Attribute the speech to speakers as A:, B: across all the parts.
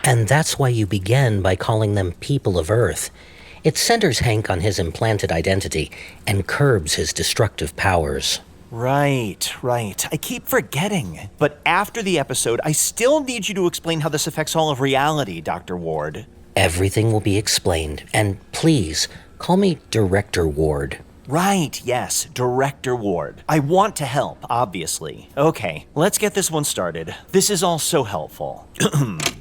A: And that's why you began by calling them people of Earth. It centers Hank on his implanted identity and curbs his destructive powers.
B: Right. I keep forgetting. But after the episode, I still need you to explain how this affects all of reality, Dr. Ward.
A: Everything will be explained, and please, call me Director Ward.
B: Right, yes, Director Ward. I want to help, obviously. Okay, let's get this one started. This is all so helpful.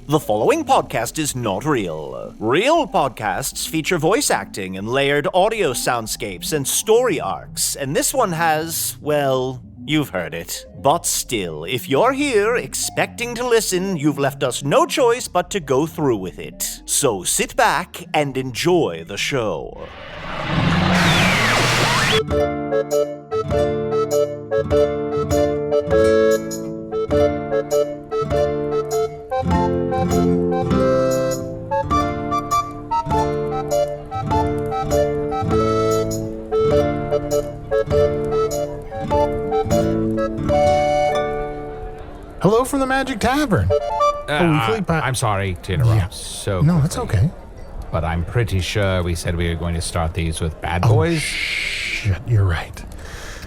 B: The following podcast is not real. Real podcasts feature voice acting and layered audio soundscapes and story arcs, and this one has, well, you've heard it. But still, if you're here expecting to listen, you've left us no choice but to go through with it. So sit back and enjoy the show.
C: Hello from the Magic Tavern.
D: I'm sorry to interrupt
C: No, that's okay.
D: But I'm pretty sure we said we were going to start these with bad boys.
C: Shit, you're right.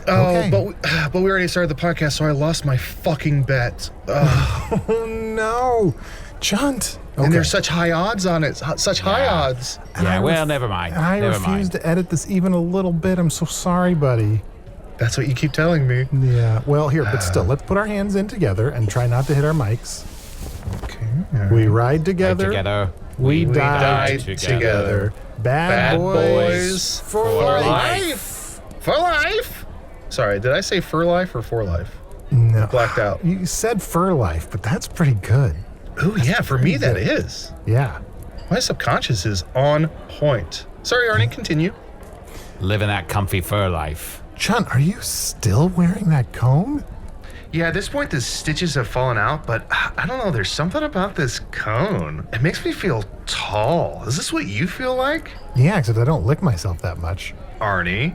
E: Oh,
C: Okay.
E: but we already started the podcast, so I lost my fucking bet.
C: Oh, no. Chunt.
E: And there's such high odds on it. Such high odds.
D: Yeah, well, never mind.
C: I
D: Never
C: refuse
D: mind.
C: to edit this even a little bit. I'm so sorry, buddy.
E: That's what you keep telling me.
C: Yeah, well, here, but still, let's put our hands in together and try not to hit our mics.
E: Okay.
C: We ride together.
D: Together.
C: We die
E: together.
C: Bad boys for
E: life. For life. Sorry, did I say for life or for life?
C: No.
E: Blacked out.
C: You said for life, but that's pretty good.
E: Oh, yeah, for me that is.
C: Yeah.
E: My subconscious is on point. Sorry, Arnie, continue.
D: Living that comfy fur life.
C: Chunt, are you still wearing that cone?
E: Yeah, at this point, the stitches have fallen out, but I don't know, there's something about this cone. It makes me feel tall. Is this what you feel like?
C: Yeah, except I don't lick myself that much.
E: Arnie?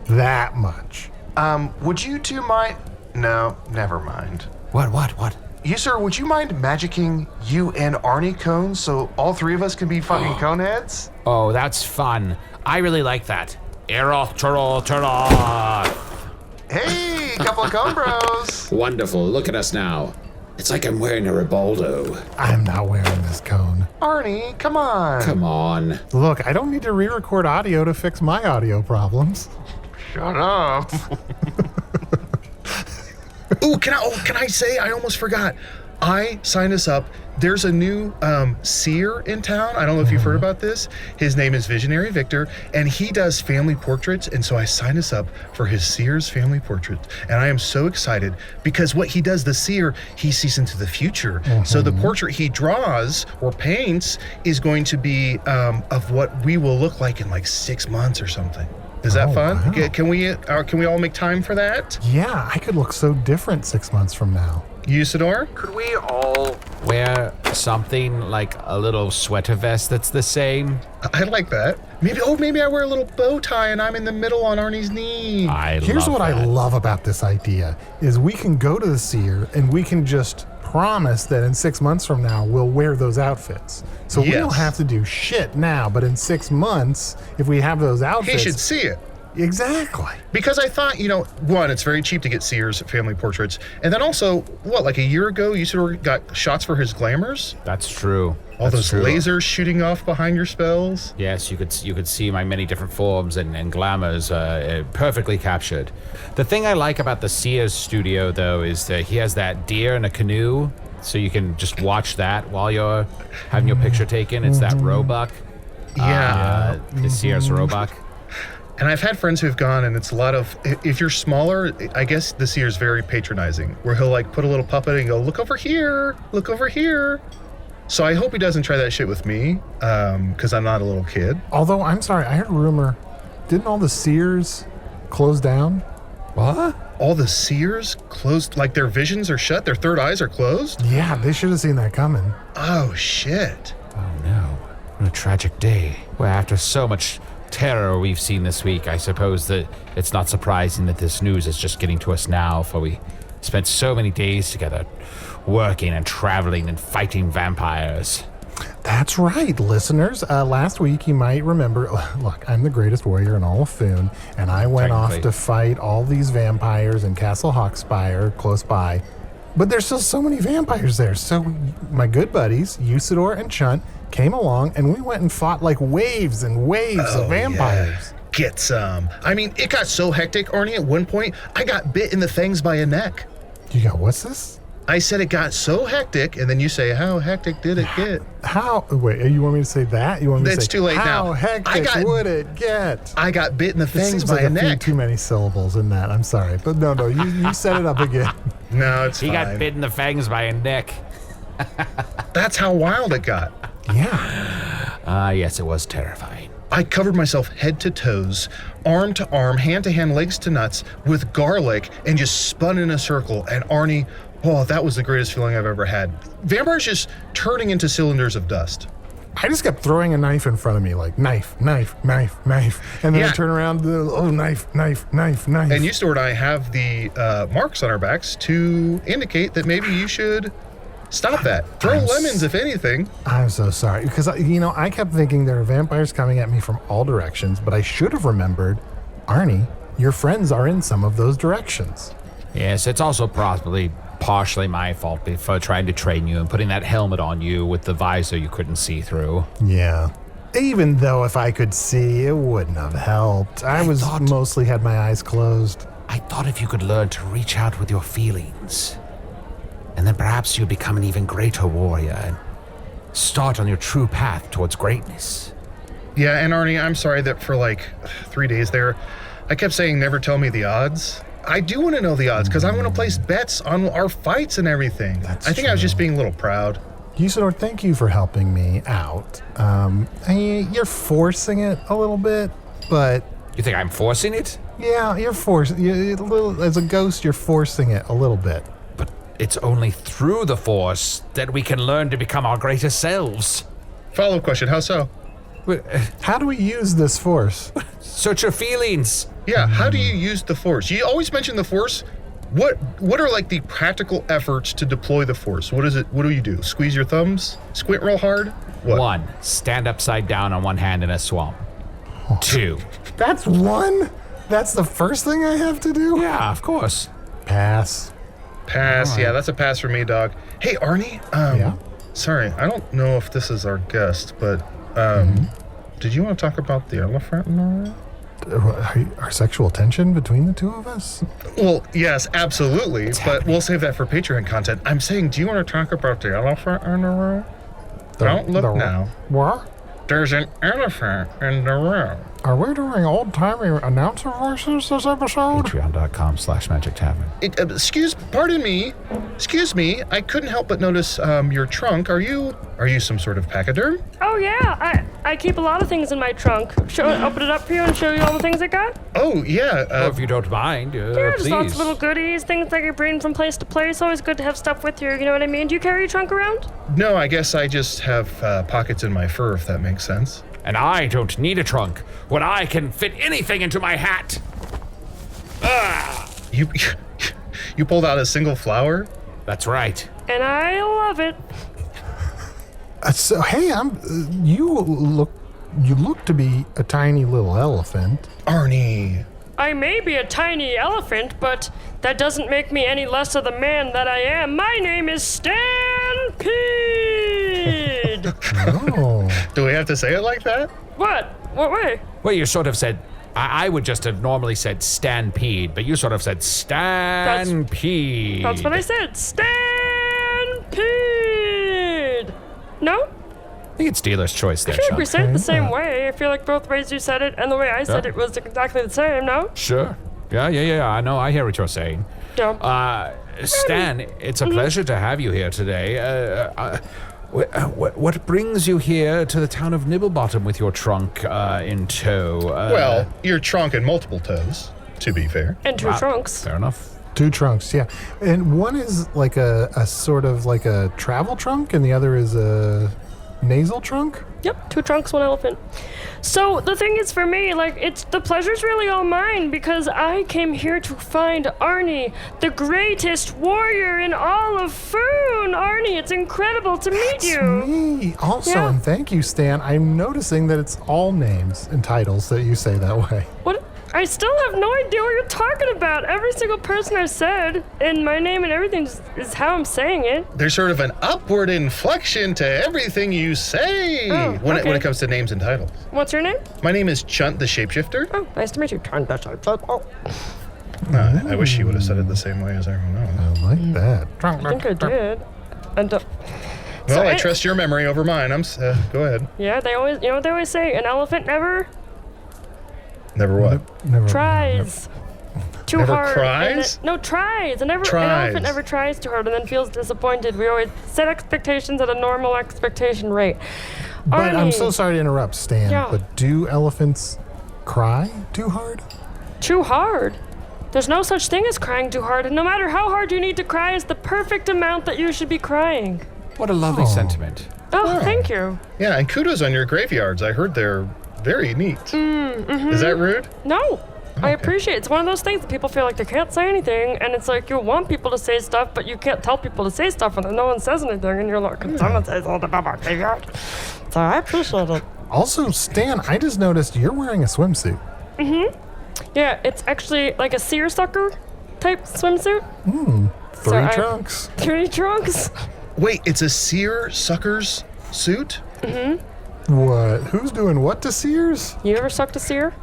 C: That much.
E: Would you two mind? No, never mind.
D: What?
E: You, sir, would you mind magicking you and Arnie cones so all three of us can be fucking cone heads?
D: Oh, that's fun. I really like that. Eroth, Turtle.
E: Hey, couple of cone bros.
F: Wonderful. Look at us now. It's like I'm wearing a Ribaldo.
C: I'm not wearing this cone.
E: Arnie, come on.
F: Come on.
C: Look, I don't need to re-record audio to fix my audio problems.
E: Shut up. Can I say, I almost forgot. I signed us up. There's a new seer in town. I don't know if you've heard about this. His name is Visionary Victor, and he does family portraits. And so I signed us up for his seer's family portrait. And I am so excited because what he does, the seer, he sees into the future. So the portrait he draws or paints is going to be of what we will look like in like 6 months or something. Is that fun?
C: Wow.
E: Can we all make time for that?
C: Yeah, I could look so different 6 months from now.
E: Usidore?
D: Could we all wear something like a little sweater vest that's the same?
E: I like that. Maybe I wear a little bow tie and I'm in the middle on Arnie's knee.
C: Here's what I love about this idea, is we can go to the seer and we can just promise that in 6 months from now, we'll wear those outfits. So we don't have to do shit now, but in 6 months, if we have those outfits...
E: He should see it.
C: Exactly.
E: Because I thought, one, it's very cheap to get seers family portraits. And then also, like a year ago, Usidore got shots for his glamours?
D: That's true.
E: All those lasers shooting off behind your spells?
D: Yes, you could see my many different forms and glamours perfectly captured. The thing I like about the Seer's studio, though, is that he has that deer in a canoe, so you can just watch that while you're having your picture taken. It's that roebuck.
E: Yeah.
D: The Seer's roebuck.
E: And I've had friends who've gone, and it's a lot of, if you're smaller, I guess the seer's very patronizing, where he'll like put a little puppet and go, look over here. So I hope he doesn't try that shit with me, because I'm not a little kid.
C: Although, I'm sorry, I heard a rumor. Didn't all the seers close down?
D: What?
E: All the seers closed, like their visions are shut, their third eyes are closed?
C: Yeah, they should have seen that coming.
E: Oh, shit.
D: Oh no, what a tragic day. Well, after so much terror we've seen this week, I suppose that it's not surprising that this news is just getting to us now, for we spent so many days together working and traveling and fighting vampires.
C: That's right, listeners. Last week, you might remember, look, I'm the greatest warrior in all of Foon, and I went off to fight all these vampires in Castle Hawkspire close by. But there's still so many vampires there. So my good buddies, Usidore and Chunt, came along, and we went and fought like waves and waves of vampires.
E: Yeah. Get some. I mean, it got so hectic, Arnie, at one point, I got bit in the fangs by a neck.
C: You go, what's this?
E: I said it got so hectic, and then you say, how hectic did it get?
C: How? Wait, you want me to say that? You want me to say,
E: It's too late now.
C: How hectic would it get?
E: I got bit in the
C: It
E: fangs
C: seems
E: by
C: like
E: a
C: a few
E: neck.
C: too many syllables in that. I'm sorry. But no, you set it up again.
E: No, it's
D: He
E: fine.
D: got bit in the fangs by a neck.
E: That's how wild it got.
C: Yeah.
D: Yes, it was terrifying.
E: I covered myself head to toes, arm to arm, hand to hand, legs to nuts, with garlic, and just spun in a circle. And Arnie, oh, that was the greatest feeling I've ever had. Vampires just turning into cylinders of dust.
C: I just kept throwing a knife in front of me, like knife, knife, knife, knife. And then I turn around, knife, knife, knife, knife.
E: And Usidore and I have the marks on our backs to indicate that maybe you should stop that. Throw lemons, if anything.
C: I'm so sorry. Because, I kept thinking there are vampires coming at me from all directions, but I should have remembered, Arnie, your friends are in some of those directions.
D: Yes, it's also probably partially my fault for trying to train you and putting that helmet on you with the visor you couldn't see through.
C: Yeah. Even though if I could see, it wouldn't have helped. I mostly had my eyes closed.
D: I thought if you could learn to reach out with your feelings, and then perhaps you'd become an even greater warrior and start on your true path towards greatness.
E: Yeah, and Arnie, I'm sorry that for like 3 days there, I kept saying never tell me the odds. I do want to know the odds because I want to place bets on our fights and everything. I think I was just being a little proud.
C: Usidore, thank you for helping me out. You're forcing it a little bit, but...
D: You think I'm forcing it?
C: Yeah, you're forcing as a ghost, you're forcing it a little bit.
D: But it's only through the Force that we can learn to become our greatest selves.
E: Follow-up question, how so?
C: How do we use this force?
D: Search your feelings.
E: Yeah, how do you use the Force? You always mention the Force. What are like the practical efforts to deploy the Force? What is it? What do you do? Squeeze your thumbs? Squint real hard? What?
D: 1, stand upside down on one hand in a swamp. 2.
C: That's one? That's the first thing I have to do?
D: Yeah, of course.
C: Pass.
E: Pass. Yeah, that's a pass for me, dog. Hey, Arnie.
C: Yeah?
E: Sorry, I don't know if this is our guest, but did you want to talk about the elephant in the room?
C: Our sexual tension between the two of us?
E: Well, yes, absolutely, but we'll save that for Patreon content. I'm saying, do you want to talk about the elephant in the room? Don't look now.
C: What?
E: There's an elephant in the room.
C: Are we doing old-timey announcer voices this episode?
D: Patreon.com/Magic Tavern.
E: Pardon me. Excuse me, I couldn't help but notice your trunk. Are you some sort of pachyderm?
G: Oh yeah, I keep a lot of things in my trunk. Open it up for you and show you all the things I got?
E: Oh, yeah.
D: If you don't mind,
G: Yeah, just lots
D: please.
G: of little goodies, things that you bring from place to place. Always good to have stuff with you, you know what I mean? Do you carry your trunk around?
E: No, I guess I just have pockets in my fur, if that makes sense.
D: And I don't need a trunk when I can fit anything into my hat.
E: You pulled out a single flower?
D: That's right.
G: And I love it.
C: So, hey, you look to be a tiny little elephant.
E: Arnie.
G: I may be a tiny elephant, but that doesn't make me any less of the man that I am. My name is Stampede!
C: Oh.
E: Do we have to say it like that?
G: What? What way?
D: Well, you sort of said, I would just have normally said stampede, but you sort of said stampede.
G: That's what I said. Stampede! No?
D: I think it's dealer's choice there,
G: I feel like we
D: Chunt.
G: said it the same way. I feel like both ways you said it and the way I said it was exactly the same, no?
D: Sure. Yeah. I know. I hear what you're saying.
G: Yeah.
D: Stan, it's a pleasure to have you here today. What brings you here to the town of Nibblebottom with your trunk in tow?
E: Well, your trunk and multiple toes, to be fair.
G: And two trunks.
D: Fair enough.
C: 2 trunks, yeah. And one is like a sort of like a travel trunk, and the other is a nasal trunk?
G: Yep, 2 trunks, 1 elephant. So the thing is, for me, the pleasure's really all mine because I came here to find Arnie, the greatest warrior in all of Foon. Arnie, it's incredible to meet you.
C: Me. Also,
G: Yeah.
C: and thank you, Stan. I'm noticing that it's all names and titles that you say that way.
G: What? I still have no idea what you're talking about. Every single person I've said, and my name and everything is how I'm saying it.
E: There's sort of an upward inflection to everything you say when it comes to names and titles.
G: What's your name?
E: My name is Chunt the Shapeshifter.
G: Oh, nice to meet you. Chunt the Shapeshifter.
E: I wish you would have said it the same way as everyone else.
C: I like that.
G: I think I did. And
E: Well, I trust your memory over mine. Go ahead.
G: Yeah, they always, what they always say, an elephant never
E: Never what?
C: Never
G: tries too
E: Never
G: hard.
E: cries?
G: No, tries. An
E: Tries.
G: elephant never tries too hard and then feels disappointed. We always set expectations at a normal expectation rate.
C: But I'm
G: Arnie,
C: so sorry to interrupt, Stan,
G: Yeah.
C: but do elephants cry too hard?
G: Too hard? There's no such thing as crying too hard, and no matter how hard you need to cry is the perfect amount that you should be crying.
D: What a lovely sentiment.
G: Oh, thank you.
E: Yeah, and kudos on your graveyards. I heard they're very neat. Is that rude?
G: No, I appreciate it. It's one of those things that people feel like they can't say anything, and it's like you want people to say stuff, but you can't tell people to say stuff, and then no one says anything, and you're like, can someone say something about my graveyard? So I appreciate it.
C: Also, Stan, I just noticed you're wearing a swimsuit.
G: Yeah, it's actually like a seersucker type swimsuit.
C: 3 trunks.
G: 3 trunks.
E: Wait, it's a seersucker's suit?
C: What? Who's doing what to Sears?
G: You ever sucked a seer?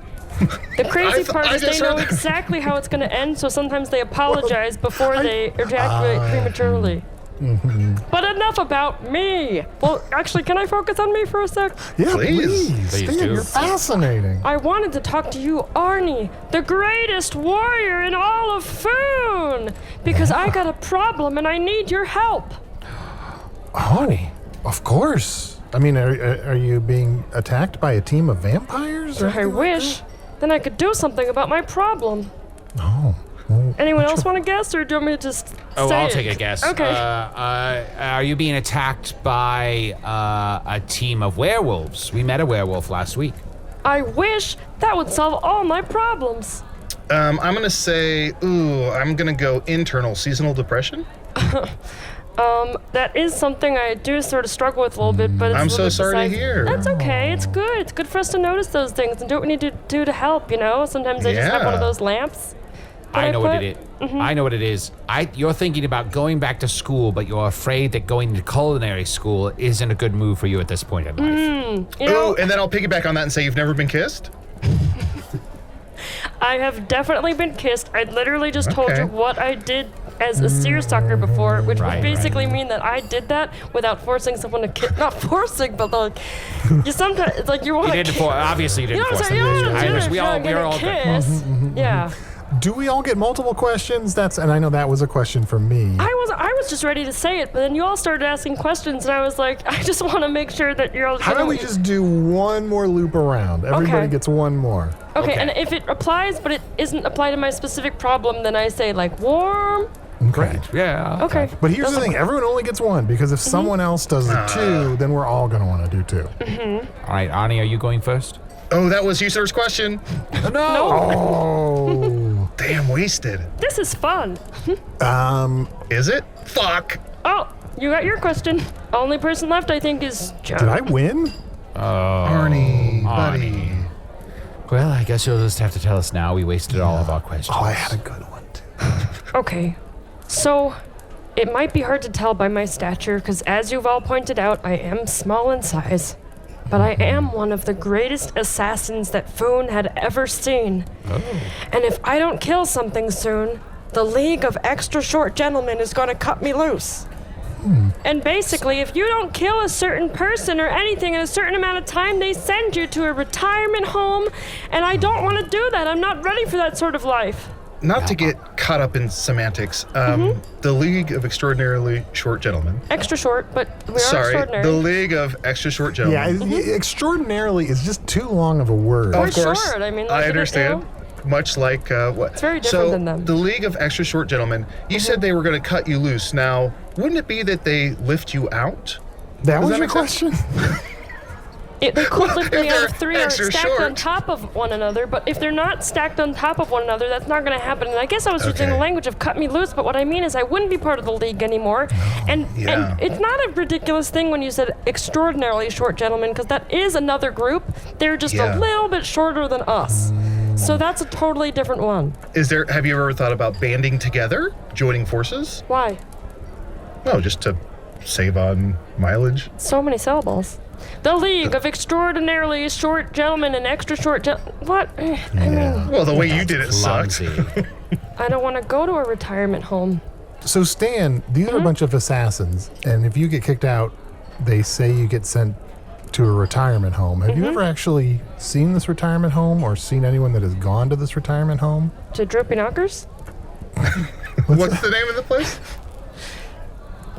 G: The crazy part
E: I
G: is they
E: just
G: know
E: heard that.
G: exactly how it's going to end, so sometimes they apologize before they ejaculate prematurely. But enough about me. Well, actually, can I focus on me for a sec?
C: Yeah,
E: Please.
C: please.
D: Please
C: Stan,
D: do.
C: you're fascinating.
G: I wanted to talk to you, Arnie, the greatest warrior in all of Foon, because I got a problem and I need your help.
C: Oh, of course. I mean, are you being attacked by a team of vampires? Or
G: I
C: anything like
G: wish. Then I could do something about my problem.
C: that? Oh. Well,
G: Anyone else want to guess, or do you want me to just
D: Oh,
G: say
D: I'll
G: it?
D: take a guess.
G: Okay.
D: Are you being attacked by a team of werewolves? We met a werewolf last week.
G: I wish that would solve all my problems.
E: I'm gonna say, I'm gonna go internal seasonal depression.
G: That is something I do sort of struggle with a little bit, but it's
E: I'm
G: a little
E: so
G: bit
E: sorry to
G: decisive.
E: hear.
G: That's okay. It's good. It's good for us to notice those things and do what we need to do to help, Sometimes I just have one of
E: Yeah.
G: those lamps.
D: I know what
G: put-
D: it is. I know what it is. You're thinking about going back to school, but you're afraid that going to culinary school isn't a good move for you at this point in life.
E: Oh, and then I'll piggyback on that and say you've never been kissed?
G: I have definitely been kissed. I literally just told
E: Okay.
G: you what I did as a seersucker before, which
D: Right,
G: would basically mean that I did that without forcing someone to kiss. Not forcing, but like, you sometimes, it's like you want
D: You
G: to
D: didn't obviously you
G: You
D: didn't
G: know what I'm
D: force
G: saying?
D: it.
G: You know what
D: I
G: I'm
D: understand.
G: saying?
D: We all,
G: If
D: we're
G: you're
D: all
G: gonna kiss. Yeah.
C: do we all get multiple questions? And I know that was a question for me.
G: I was just ready to say it, but then you all started asking questions, and I was like, I just want to make sure that you're all.
C: How about we just do one more loop around? Everybody
G: Okay.
C: gets one more.
G: Okay,
D: Okay.
G: and if it applies, but it isn't applied to my specific problem, then I say like warm.
C: Okay.
D: Yeah.
G: Okay.
C: But here's the thing, everyone only gets one, because if someone else does the 2, then we're all going to want to do 2.
D: All right, Arnie, are you going first?
E: Oh, that was Usidore's question.
C: Oh.
E: Damn, wasted.
G: This is fun.
E: Is it? Fuck.
G: Oh, you got your question. Only person left, I think, is John.
C: Did I win?
E: Arnie, buddy.
D: Well, I guess you'll just have to tell us now. We wasted all of our questions.
C: Oh, I had a good one, too.
G: Okay, so it might be hard to tell by my stature, because as you've all pointed out, I am small in size. But I am one of the greatest assassins that Foon had ever seen. And if I don't kill something soon, the League of Extra Short Gentlemen is going to cut me loose. And basically, if you don't kill a certain person or anything in a certain amount of time, they send you to a retirement home, and I don't want to do that. I'm not ready for that sort of life.
E: Not to get caught up in semantics, the League of Extraordinarily Short Gentlemen.
G: Extra short, but we are
E: Sorry,
G: extraordinary.
E: the League of Extra Short
C: Yeah,
E: Gentlemen.
C: extraordinarily is just too long of a word.
G: Or
E: Of course,
G: short, I mean, look
E: I
G: at it,
E: understand. Much like what?
G: It's very different
E: so,
G: than them.
E: the League of Extra Short Gentlemen, you said they were going to cut you loose. Now, wouldn't it be that they lift you out?
C: That
E: Does
C: was
E: that
C: your
E: make sense?
C: question?
G: They could if the
E: they're
G: other three are
E: extra
G: stacked
E: short.
G: on top of one another, but if they're not stacked on top of one another, that's not going to happen. And I guess I was using the
E: Okay.
G: language of cut me loose, but what I mean is I wouldn't be part of the league anymore. And it's not a ridiculous thing when you said extraordinarily short gentlemen, because that is another group. They're just
E: Yeah.
G: a little bit shorter than us. So that's a totally different one.
E: Have you ever thought about banding together, joining forces?
G: Why?
E: No, just to save on mileage.
G: So many syllables. The League of Extraordinarily Short Gentlemen and Extra Short What? I mean,
E: Well, the way you did it sucked.
D: Clumsy.
G: I don't want to go to a retirement home.
C: So, Stan, these are a bunch of assassins, and if you get kicked out, they say you get sent to a retirement home. Have you ever actually seen this retirement home or seen anyone that has gone to this retirement home?
G: To Droopy Knockers?
E: What's the name of the place?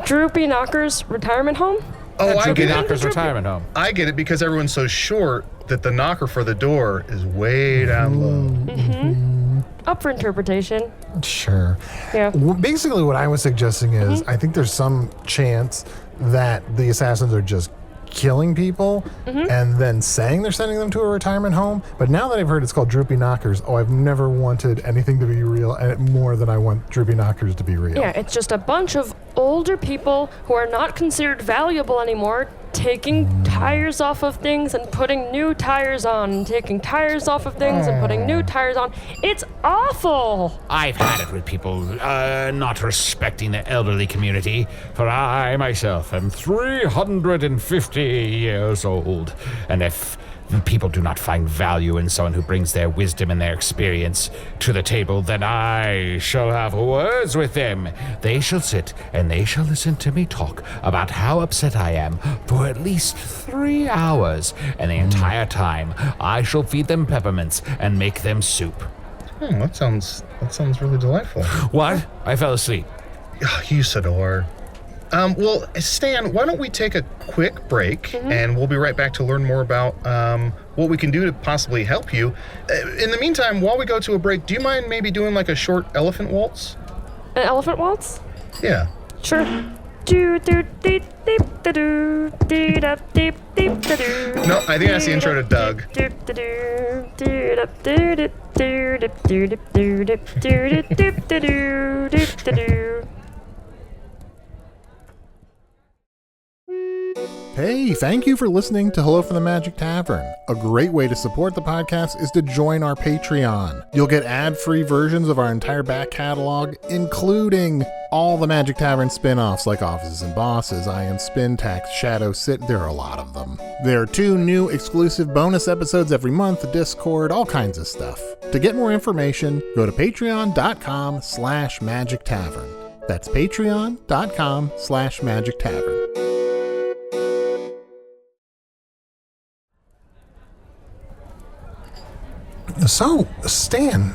G: Droopy Knockers Retirement Home?
E: Oh, I
D: Droopy
E: get it.
D: Knockers retirement home.
E: I get it because everyone's so short that the knocker for the door is way down low.
G: Up for interpretation.
C: Sure.
G: Yeah.
C: Well, basically, what I was suggesting is I think there's some chance that the assassins are just killing people and then saying they're sending them to a retirement home. But now that I've heard it's called Droopy Knockers, I've never wanted anything to be real more than I want Droopy Knockers to be real.
G: Yeah, it's just a bunch of older people who are not considered valuable anymore, taking tires off of things and putting new tires on, and taking tires off of things and putting new tires on. It's awful!
D: I've had it with people not respecting the elderly community, for I myself am 350 years old, and if people do not find value in someone who brings their wisdom and their experience to the table, then I shall have words with them. They shall sit and they shall listen to me talk about how upset I am for at least 3 hours, and the entire time I shall feed them peppermints and make them soup.
E: That sounds really delightful.
D: What? I fell asleep.
E: Usidore. Well, Stan, why don't we take a quick break and we'll be right back to learn more about what we can do to possibly help you. In the meantime, while we go to a break, do you mind maybe doing like a short elephant waltz?
G: An elephant waltz?
E: Yeah.
G: Sure. Do do deep deep da do dee da deep deep da do.
E: No, I think that's the intro to Doug.
G: Doop da do dee da doo dip doo dip doo dip doo dip doo dip dip da doo dip da doo.
C: Hey, thank you for listening to Hello from the Magic Tavern. A great way to support the podcast is to join our Patreon. You'll get ad-free versions of our entire back catalog, including all the Magic Tavern spin-offs like Offices and Bosses, I Am Spin Tax, Shadow Sit. There are a lot of them. There are 2 new exclusive bonus episodes every month, Discord, all kinds of stuff. To get more information, go to patreon.com/Magic Tavern. That's patreon.com/Magic Tavern. So, Stan,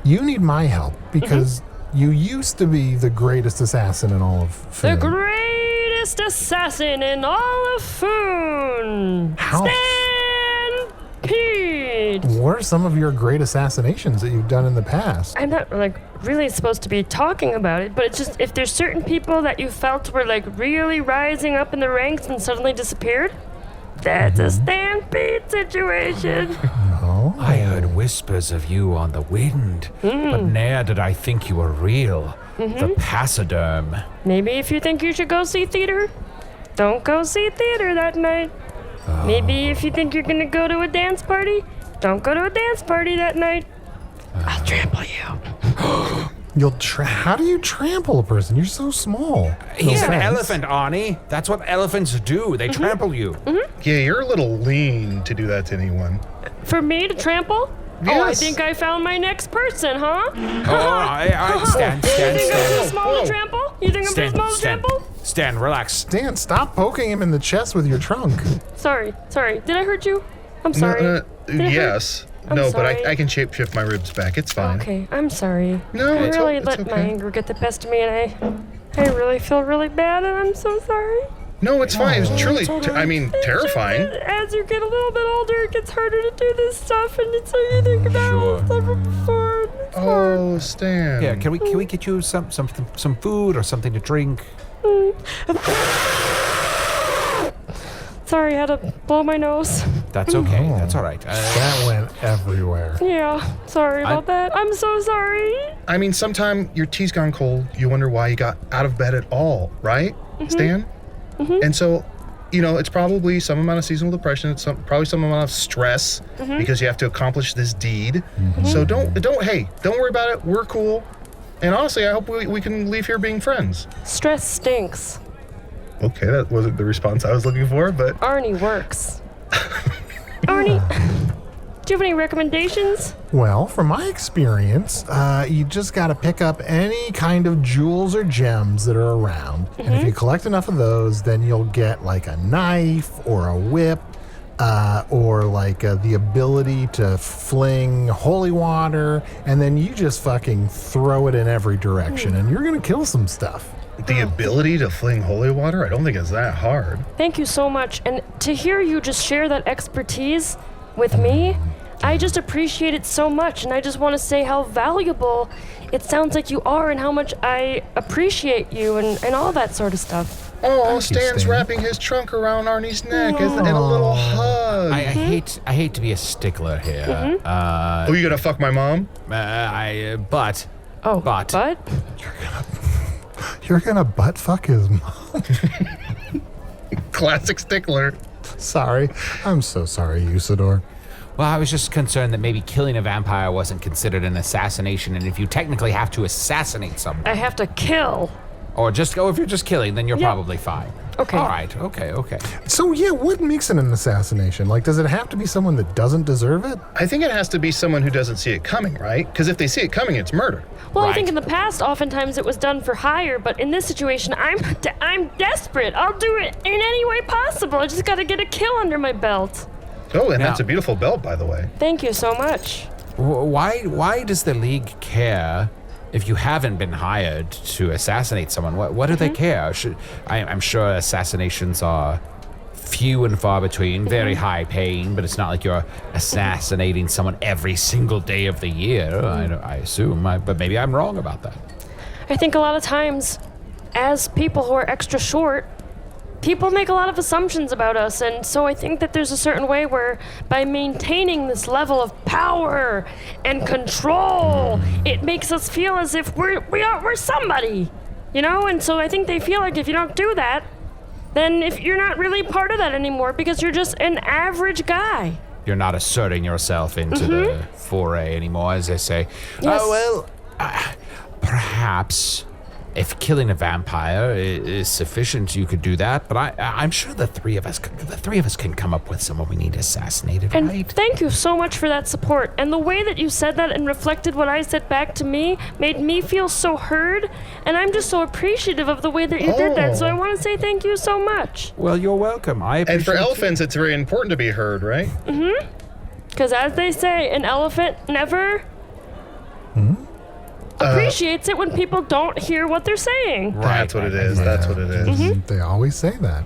C: you need my help because you used to be the greatest assassin in all of Foon.
G: The greatest assassin in all of Foon!
C: How?
G: Pede!
C: What are some of your great assassinations that you've done in the past?
G: I'm not really supposed to be talking about it, but it's just if there's certain people that you felt were really rising up in the ranks and suddenly disappeared, that's a stampede situation.
C: Oh.
D: I heard whispers of you on the wind, but ne'er did I think you were real. The pachyderm.
G: Maybe if you think you should go see theater, don't go see theater that night. Maybe if you think you're gonna go to a dance party, don't go to a dance party that night. I'll trample you.
C: How do you trample a person? You're so small.
D: He's
C: No
D: an
C: offense.
D: elephant, Arnie. That's what elephants do. They trample you.
E: Yeah, you're a little lean to do that to anyone.
G: For me to trample? Oh, I
E: Yes.
G: think I found my next person, huh?
D: Oh, all right, stand.
G: You think I'm too small
E: Whoa.
G: to trample? You think I'm too small to trample?
D: Stand, relax.
C: Stan, stop poking him in the chest with your trunk.
G: Sorry. Did I hurt you? I'm sorry. Did I hurt-
E: Yes.
G: I'm
E: No, but
G: sorry.
E: I can shapeshift my ribs back. It's fine.
G: Okay, I'm sorry.
E: No,
G: I
E: it's
G: really
E: it's
G: let
E: okay.
G: my anger get the best of me, and I really feel really bad, and I'm so sorry.
E: No, it's fine. It was truly, terrifying.
G: As you get a little bit older, it gets harder to do this stuff, and it's so you think about all the stuff from before. and It's hard.
E: Oh, Stan.
D: Yeah, can we get you some food or something to drink?
G: Sorry, I had to blow my nose.
D: That's okay. That's all right.
C: That went everywhere.
G: Yeah, sorry about that. I'm so sorry.
E: I mean, sometime your tea's gone cold. You wonder why you got out of bed at all, right, Stan? And so, it's probably some amount of seasonal depression. It's probably some amount of stress because you have to accomplish this deed. So don't worry about it. We're cool. And honestly, I hope we can leave here being friends.
G: Stress stinks.
E: Okay, that wasn't the response I was looking for, but
G: Arnie works. Arnie, do you have any recommendations?
C: Well, from my experience, you just got to pick up any kind of jewels or gems that are around. And if you collect enough of those, then you'll get like a knife or a whip or like the ability to fling holy water. And then you just fucking throw it in every direction and you're going to kill some stuff.
E: the ability to fling holy water, I don't think it's that hard.
G: Thank you so much. And to hear you just share that expertise with me, I just appreciate it so much. And I just want to say how valuable it sounds like you are and how much I appreciate you and all that sort of stuff.
E: Oh, Stan's wrapping his trunk around Arnie's neck and a little hug.
D: I hate to be a stickler here.
E: Oh, you gonna fuck my mom?
D: But
C: You're gonna butt fuck his mom.
E: Classic stickler.
C: Sorry. I'm so sorry, Usidore.
D: Well, I was just concerned that maybe killing a vampire wasn't considered an assassination, and if you technically have to assassinate someone,
G: I have to kill.
D: or if you're just killing, then you're probably fine.
G: Okay.
D: All right. Okay.
C: So yeah, what makes it an assassination? Like, does it have to be someone that doesn't deserve it?
E: I think it has to be someone who doesn't see it coming, right? Because if they see it coming, it's murder.
G: Well,
D: Right.
G: I think in the past, oftentimes it was done for hire, but in this situation, I'm desperate. I'll do it in any way possible. I just got to get a kill under my belt.
E: Oh, and
D: Now-
E: that's a beautiful belt, by the way.
G: Thank you so much.
D: Why does the League care if you haven't been hired to assassinate someone? What do they care? I'm sure assassinations are few and far between, very high paying, but it's not like you're assassinating someone every single day of the year, I assume, but maybe I'm wrong about that.
G: I think a lot of times, as people who are extra short, people make a lot of assumptions about us, and so I think that there's a certain way where by maintaining this level of power and control, it makes us feel as if we're somebody, you know? And so I think they feel like if you don't do that, then if you're not really part of that anymore because you're just an average guy.
D: You're not asserting yourself into the foray anymore, as they say.
G: Yes.
D: Perhaps if killing a vampire is sufficient, you could do that. But I'm sure the three of us can come up with someone we need assassinated,
G: And
D: right?
G: thank you so much for that support. And the way that you said that and reflected what I said back to me made me feel so heard. And I'm just so appreciative of the way that you did that. So I want to say thank you so much.
D: Well, you're welcome. I
E: And
D: appreciate
E: for
D: it.
E: elephants, it's very important to be heard, right?
G: Because as they say, an elephant never appreciates it when people don't hear what they're saying.
E: That's what it is. That's what it is.
C: They always say that.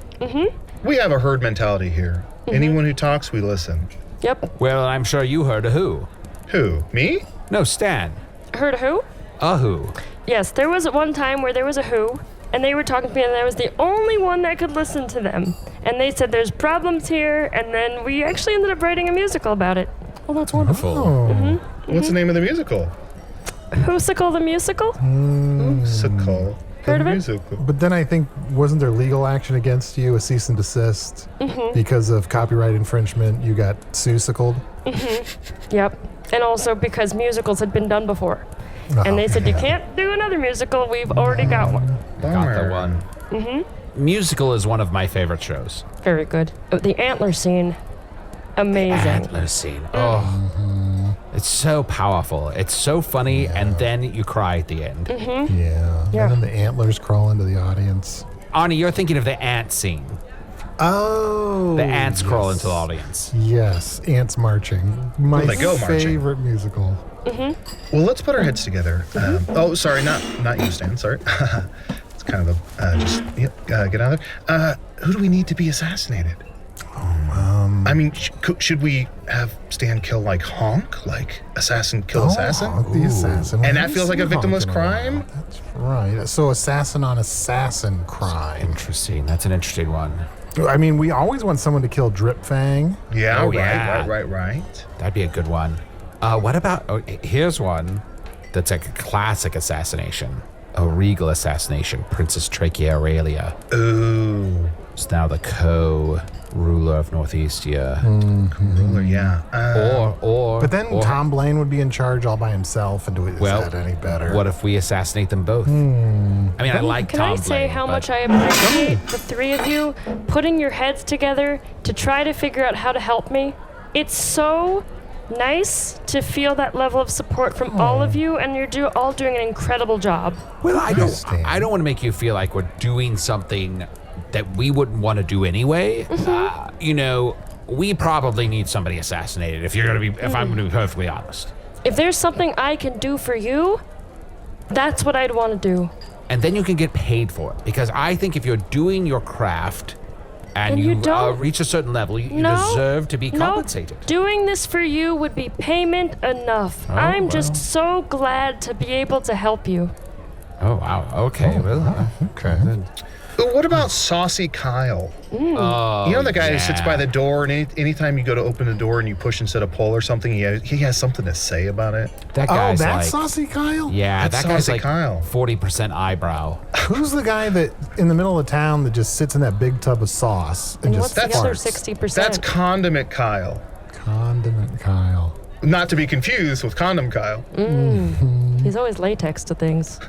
E: We have a herd mentality here. Anyone who talks, we listen.
G: Yep.
D: Well, I'm sure you heard a who.
E: Who? Me?
D: No, Stan.
G: Heard who?
D: A who.
G: Yes, there was one time where there was a who, and they were talking to me, and I was the only one that could listen to them. And they said there's problems here, and then we actually ended up writing a musical about it.
D: Well, that's wonderful.
C: Oh.
E: What's the name of the musical?
G: Whosicle the Musical?
E: Musical.
G: Heard of it?
E: Musical.
C: But then I think, wasn't there legal action against you, a cease and desist? Because of copyright infringement, you got suicicled?
G: Yep. And also because musicals had been done before. And they said, you can't do another musical, we've already got one.
D: Got the one. Musical is one of my favorite shows.
G: Very good. Oh, the antler scene. Amazing.
D: Antler scene. Oh. It's so powerful. It's so funny, and then you cry at the end.
C: Yeah.
G: Yeah.
C: And then the antlers crawl into the audience.
D: Arnie, you're thinking of the ant scene.
C: Oh.
D: The ants crawl into the audience.
C: Yes, ants marching. My
E: they go marching.
C: favorite musical.
E: Well, let's put our heads together. Oh, sorry, not you, Stan. Sorry. It's kind of get out of there. Who do we need to be assassinated? I mean, should we have Stan kill like Honk, like assassin kill assassin?
C: Oh, the assassin.
E: And
C: Well,
E: that feels like a
C: honking
E: victimless
C: around.
E: crime?
C: That's right. So assassin on assassin crime.
D: Interesting. That's an interesting one.
C: I mean, we always want someone to kill Drip Fang.
E: Yeah,
D: Oh,
E: right,
D: yeah.
E: right.
D: That'd be a good one. What about... Oh, here's one that's like a classic assassination. A regal assassination. Princess Trachea Aurelia.
E: Ooh.
D: Is now the co-ruler of Northeastia.
E: Ruler, yeah.
D: Or...
C: But then
D: or,
C: Tom Blaine would be in charge all by himself, and is that any better?
D: What if we assassinate them both? I mean, I like
G: Can
D: Tom
G: I
D: Blaine,
G: say how
D: but-
G: much I appreciate the three of you putting your heads together to try to figure out how to help me? It's so nice to feel that level of support from all of you, and you're all doing an incredible job.
D: Well, I
C: Understand.
D: don't want to make you feel like we're doing something that we wouldn't want to do anyway. You know, we probably need somebody assassinated. If I'm going to be perfectly honest.
G: If there's something I can do for you, that's what I'd want to do.
D: And then you can get paid for it, because I think if you're doing your craft and
G: And you don't-
D: reach a certain level, you
G: No.
D: deserve to be
G: No,
D: compensated.
G: doing this for you would be payment enough. I'm just so glad to be able to help you.
D: Oh wow. Okay. Well.
C: Okay.
E: Ooh, what about Saucy Kyle?
D: Oh,
E: You know the guy who sits
D: yeah.
E: by the door, and anytime you go to open the door and you push instead of pull or something, he has something to say about it.
D: That
C: Oh,
D: guy's
C: that's
D: like,
C: Saucy Kyle?
D: yeah,
E: That's
D: that guy's
E: Saucy
D: like
E: Kyle.
D: 40% eyebrow.
C: Who's the guy that in the middle of town that just sits in that big tub of sauce and
G: And
C: just
G: what's the other
C: farts?
G: 60%?
E: That's Condiment Kyle.
C: Condiment Kyle.
E: Not to be confused with Condom Kyle.
G: He's always latex to things.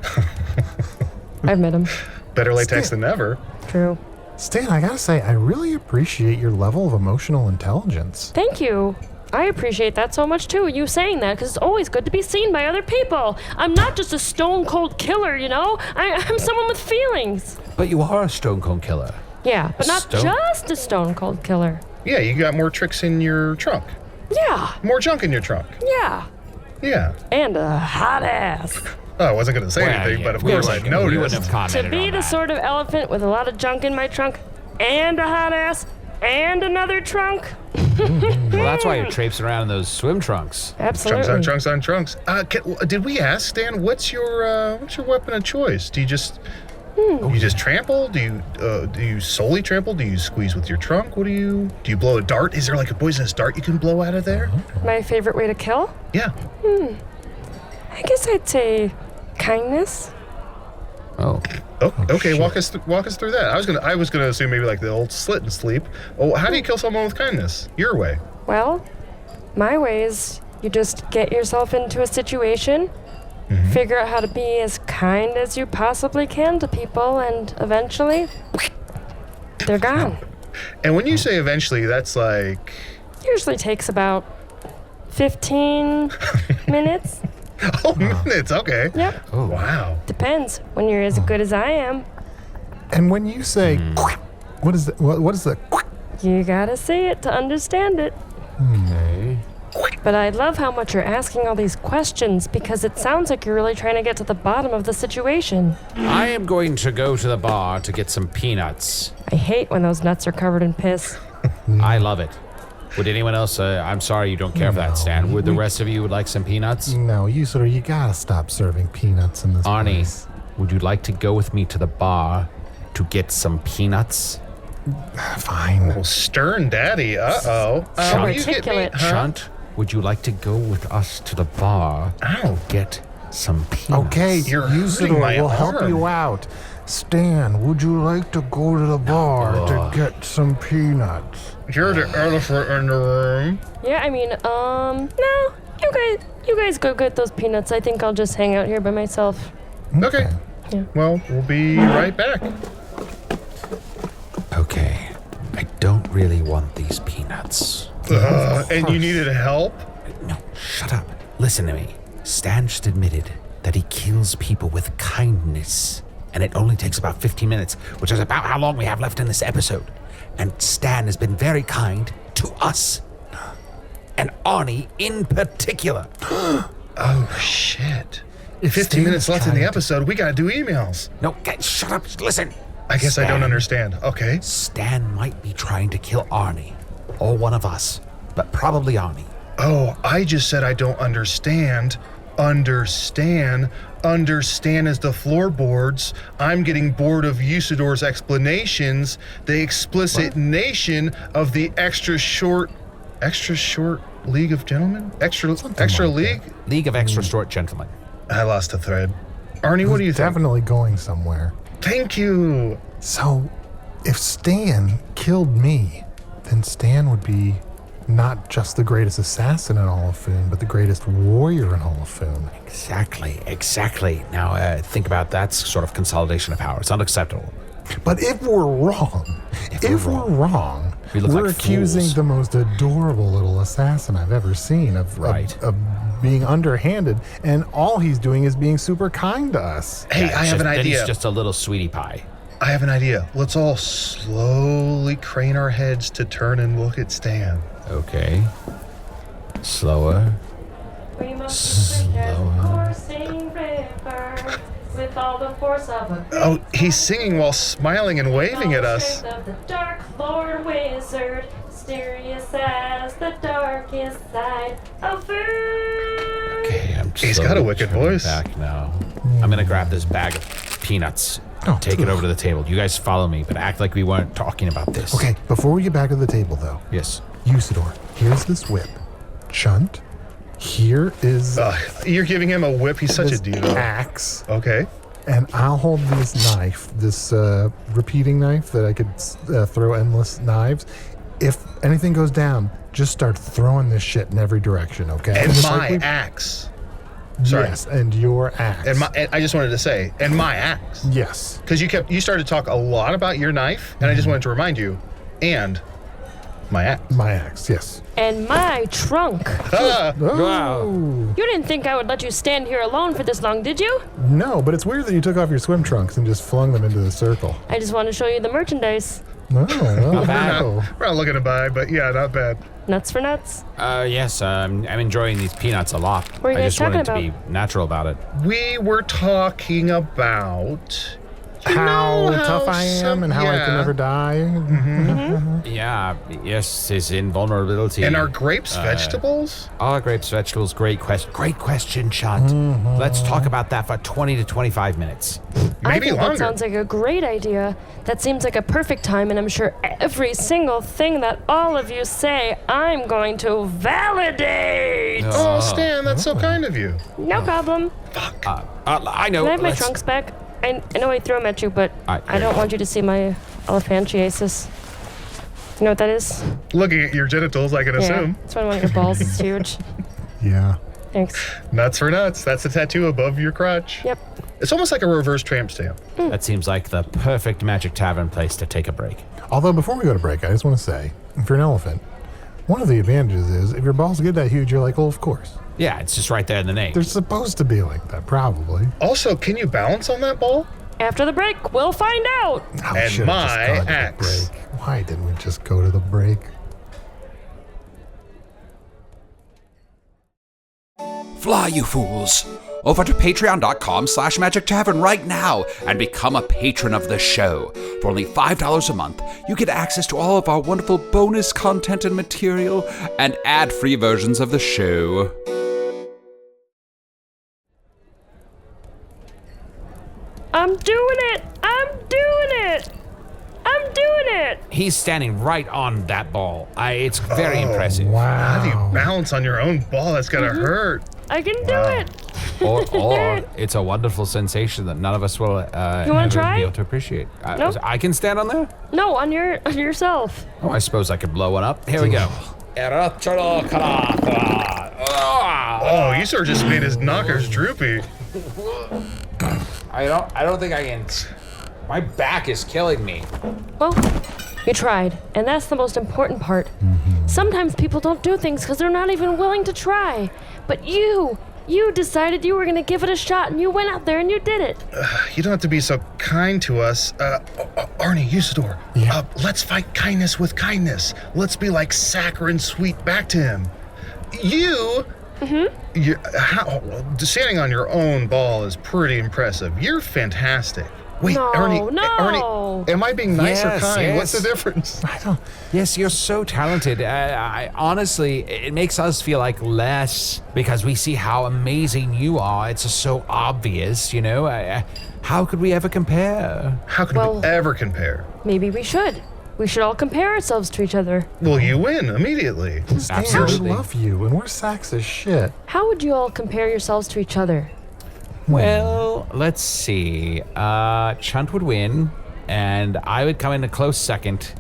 G: I've met him.
E: Better latex than never.
G: True.
C: Stan, I gotta say, I really appreciate your level of emotional intelligence.
G: Thank you. I appreciate that so much too, you saying that, because it's always good to be seen by other people. I'm not just a stone cold killer, you know? I'm someone with feelings.
D: But you are a stone cold killer.
G: Yeah, but not
D: Stone-
G: just a stone cold killer.
E: Yeah, you got more tricks in your trunk.
G: Yeah,
E: More junk in your trunk.
G: yeah.
E: Yeah.
G: And a hot ass.
E: Oh, I wasn't going to say
D: Well,
E: anything,
D: yeah,
E: but of
D: we
E: course I
D: wouldn't-
E: noticed.
D: We wouldn't have
G: To
D: commented
G: be
D: on
G: the
D: that.
G: sort of elephant with a lot of junk in my trunk, and a hot ass, and another trunk.
D: Well, that's why you're traipsing around in those swim trunks.
G: Absolutely.
E: Trunks on trunks. Did we ask Stan what's your weapon of choice? Do you just trample? Do you solely trample? Do you squeeze with your trunk? Do you blow a dart? Is there like a poisonous dart you can blow out of there?
G: My favorite way to kill?
E: Yeah.
G: I guess I'd say kindness.
D: Oh.
E: Oh, okay. Walk us through that. I was gonna assume maybe like the old slit and sleep. Oh, how do you kill someone with kindness? Your way.
G: Well, my way is you just get yourself into a situation, figure out how to be as kind as you possibly can to people, and eventually, they're gone.
E: And when you say eventually, that's like.
G: Usually takes about 15 minutes.
E: Oh, minutes. Okay.
G: Yep,
E: Wow.
G: depends. When you're as good as I am,
C: And when you say, what is the
G: you gotta see it to understand it.
D: Okay.
G: But I love how much you're asking all these questions, because it sounds like you're really trying to get to the bottom of the situation.
D: I am going to go to the bar to get some peanuts.
G: I hate when those nuts are covered in piss.
D: I love it. Would anyone else? I'm sorry you don't care for that, Stan. Would the rest of you would like some peanuts?
C: No, Usidore, you gotta stop serving peanuts in this
D: Arnie,
C: place.
D: would you like to go with me to the bar to get some peanuts?
C: Fine.
E: Well, stern daddy. Uh-oh.
G: So
E: Will you get me-
G: articulate.
E: huh?
D: Chunt, would you like to go with us to the bar
E: Ow.
D: to get some peanuts?
C: Okay,
E: You're hurting
C: Usidore,
E: my
C: we'll help
E: arm.
C: you out. Stan, would you like to go to the bar to get some peanuts?
E: You're the elephant in the room.
G: Yeah, I mean, no. You guys go get those peanuts. I think I'll just hang out here by myself.
E: Okay.
G: Yeah.
E: Well, we'll be right back.
D: Okay, I don't really want these peanuts.
E: And you needed help?
D: No, shut up. Listen to me. Stan just admitted that he kills people with kindness. And it only takes about 15 minutes, which is about how long we have left in this episode. And Stan has been very kind to us. And Arnie in particular.
E: Oh, shit. 15
C: Stan's
E: minutes left in the
C: trying to-
E: episode. We gotta do emails.
D: No, shut up. Listen.
E: I guess I don't
D: Stan.
E: understand. Okay.
D: Stan might be trying to kill Arnie. Or one of us. But probably Arnie.
E: Oh, I just said I don't understand. Understand. understand as the floorboards. I'm getting bored of Usidore's explanations, the explicit nation of the extra short League of Gentlemen? Extra League?
D: League of Extra Short Gentlemen.
E: I lost the thread. Arnie, what do you think?
C: Definitely going somewhere.
E: Thank you.
C: So, if Stan killed me, then Stan would be not just the greatest assassin in all of Foon, but the greatest warrior in all of Foon.
D: Exactly. Now, think about that sort of consolidation of power. It's unacceptable.
C: But if we're wrong, we're accusing
D: fools.
C: the most adorable little assassin I've ever seen of being underhanded, and all he's doing is being super kind to us.
E: Hey, I have an
D: Then
E: idea.
D: he's just a little sweetie pie.
E: I have an idea. Let's all slowly crane our heads to turn and look at Stan.
D: Okay. Slower.
G: We must drink that coursing river with all the force of a
E: Oh, he's singing while smiling and waving at us.
G: strength of the Dark Lord Wizard, mysterious as the darkest side of Foon.
D: Okay, I'm
E: He's got a
D: slowly
E: wicked
D: turning
E: voice.
D: Back now. I'm gonna grab this bag of peanuts.
C: Oh,
D: Take it over to the table. You guys follow me, but act like we weren't talking about this.
C: Okay, before we get back to the table, though,
D: Yes.
C: Usidore, here's this whip. Chunt, here is
E: You're giving him a whip. He's such a
C: this
E: diva.
C: axe,
E: Okay.
C: and I'll hold this knife, this repeating knife that I could throw endless knives. If anything goes down, just start throwing this shit in every direction, okay?
E: And
C: Just
E: my
C: like we-
E: axe. Sorry.
C: Yes, and your axe.
E: And I just wanted to say, and my axe.
C: Yes.
E: Because you started to talk a lot about your knife, and I just wanted to remind you, and my axe.
C: My axe, yes.
G: And my trunk.
C: Oh.
G: You didn't think I would let you stand here alone for this long, did you?
C: No, but it's weird that you took off your swim trunks and just flung them into the circle.
G: I just want to show you the merchandise.
C: No, no,
D: bad.
C: no.
E: We're not looking to buy, but yeah, not bad.
G: Nuts for nuts.
D: Yes, I'm enjoying these peanuts a lot.
G: What are you
D: I
G: guys
D: just wanted to
G: talking
D: be natural about it.
E: We were talking about
C: How
E: know
C: tough
E: how
C: I am
E: some-
C: and how I can
E: yeah.
C: never die.
D: Yeah, yes, his invulnerability.
E: and our grapes vegetables.
D: All grapes, vegetables, great question, Chunt. Let's talk about that for 20 to 25 minutes.
G: I
E: Maybe
G: think
E: longer.
G: that sounds like a great idea. That seems like a perfect time, and I'm sure every single thing that all of you say, I'm going to validate.
E: Oh, Stan, that's so kind of you.
G: No problem.
D: I know.
G: Can I have my
D: let's-
G: trunks back? I know I threw them at you, but
D: Alright,
G: I don't want you to see my elephantiasis. You know what that is?
E: Looking at your genitals, I can assume.
G: It's one of your balls. It's huge.
C: Yeah.
G: Thanks.
E: Nuts for nuts. That's the tattoo above your crotch.
G: Yep.
E: It's almost like a reverse tramp stamp.
D: That seems like the perfect Magic Tavern place to take a break.
C: Although before we go to break, I just want to say, if you're an elephant, one of the advantages is if your balls get that huge, you're like, well, of course.
D: Yeah, it's just right there in the name.
C: They're supposed to be like that, probably.
E: Also, can you balance on that ball?
G: After the break, we'll find out.
C: Oh, we
E: And
C: should've just
E: my
C: gone to the
E: axe.
C: break. Why didn't we just go to the break?
H: Fly, you fools! Over to patreon.com/Magic Tavern right now and become a patron of the show. For only $5 a month, you get access to all of our wonderful bonus content and material and ad-free versions of the show.
G: I'm doing it. I'm doing it. I'm doing it.
D: He's standing right on that ball. It's very impressive.
E: How do you
C: Wow.
E: balance on your own ball? That's gotta hurt.
G: I can do it.
D: Or it's a wonderful sensation that none of us will ever
G: try?
D: be able to appreciate.
G: Nope.
D: I can stand on there?
G: No, on yourself.
D: Oh, I suppose I could blow one up. Here we go.
E: Oh, you sort of just made his knockers droopy.
D: I don't think I can. My back is killing me.
G: Well, you tried, and that's the most important part. Sometimes people don't do things because they're not even willing to try. But you decided you were going to give it a shot, and you went out there and you did it.
E: You don't have to be so kind to us. Arnie, Usidore, let's fight kindness with kindness. Let's be like saccharine sweet back to him. Standing on your own ball is pretty impressive. You're fantastic. Wait,
G: No,
E: Arnie,
G: no.
E: Arnie, am I being nice or
D: Yes,
E: kind?
D: yes.
E: What's the difference?
C: I don't.
D: Yes, you're so talented. I honestly, it makes us feel like less because we see how amazing you are. It's just so obvious, you know. How could we ever compare?
E: How could
G: Well-
E: we ever compare?
G: Maybe we should. We should all compare ourselves to each other.
E: Well, you win immediately.
C: Stan,
D: Absolutely.
C: we love you, and we're sacks of shit.
G: How would you all compare yourselves to each other?
D: Well, let's see. Chunt would win, and I would come in a close second.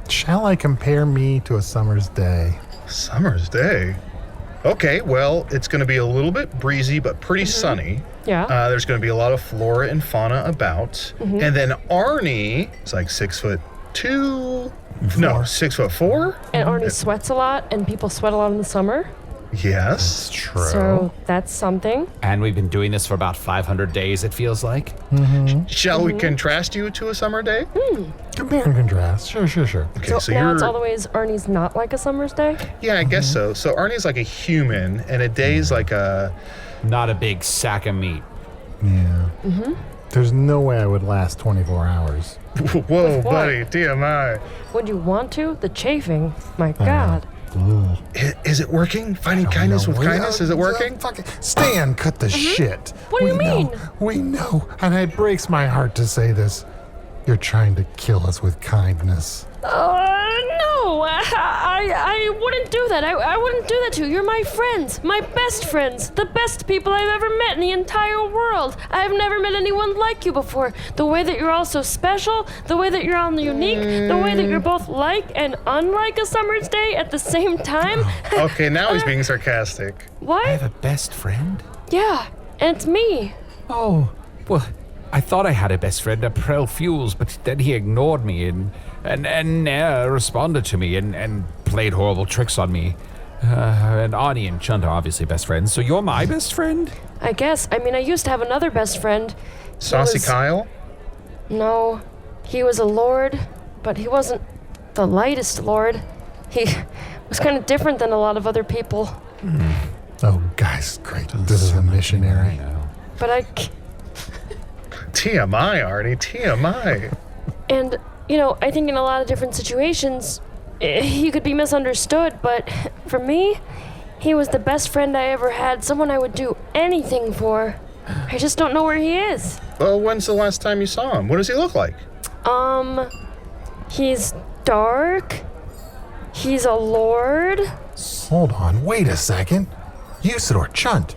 C: Shall I compare me to a summer's day?
E: Summer's day. Okay, well, it's going to be a little bit breezy, but pretty sunny.
G: Yeah.
E: There's going to be a lot of flora and fauna about. And then Arnie is like 6'2". No, 6'4".
G: And Arnie sweats a lot, and people sweat a lot in the summer.
E: Yes.
C: True.
G: So that's something.
D: And we've been doing this for about 500 days, it feels like.
E: Shall we contrast you to a summer day?
C: Compare and contrast. Sure.
E: Okay, so
G: now
E: you're.
G: it's all the ways Arnie's not like a summer's day.
E: Yeah, I guess so. So Arnie's like a human, and a day's like a.
D: Not a big sack of meat.
C: Yeah. There's no way I would last 24 hours.
E: Whoa,
G: what?
E: buddy, TMI.
G: Would you want to? The chafing. My God.
E: Is it working? Finding kindness with kindness? Is it working?
C: Stan, cut the shit.
G: What do you mean?
C: We know, and it breaks my heart to say this. You're trying to kill us with kindness.
G: No, I wouldn't do that. I wouldn't do that to you. You're my friends, my best friends, the best people I've ever met in the entire world. I've never met anyone like you before. The way that you're all so special, the way that you're all unique, the way that you're both like and unlike a summer's day at the same time.
E: Okay, now he's being sarcastic.
G: What?
D: I have a best friend?
G: Yeah, and it's me.
D: Oh, well, I thought I had a best friend, April Fuels, but then he ignored me and responded to me and played horrible tricks on me. And Arnie and Chunt are obviously best friends, so you're my best friend?
G: I guess. I mean, I used to have another best friend.
E: Saucy
G: was-
E: Kyle?
G: No, he was a lord, but he wasn't the lightest lord. He was kind of different than a lot of other people.
C: Oh, guys, great. This is a missionary.
G: But
E: TMI, Arnie, TMI.
G: and, you know, I think in a lot of different situations, he could be misunderstood, but for me, he was the best friend I ever had, someone I would do anything for. I just don't know where he is.
E: Well, when's the last time you saw him? What does he look like?
G: He's dark. He's a lord.
C: Hold on, wait a second. Usidore, Chunt,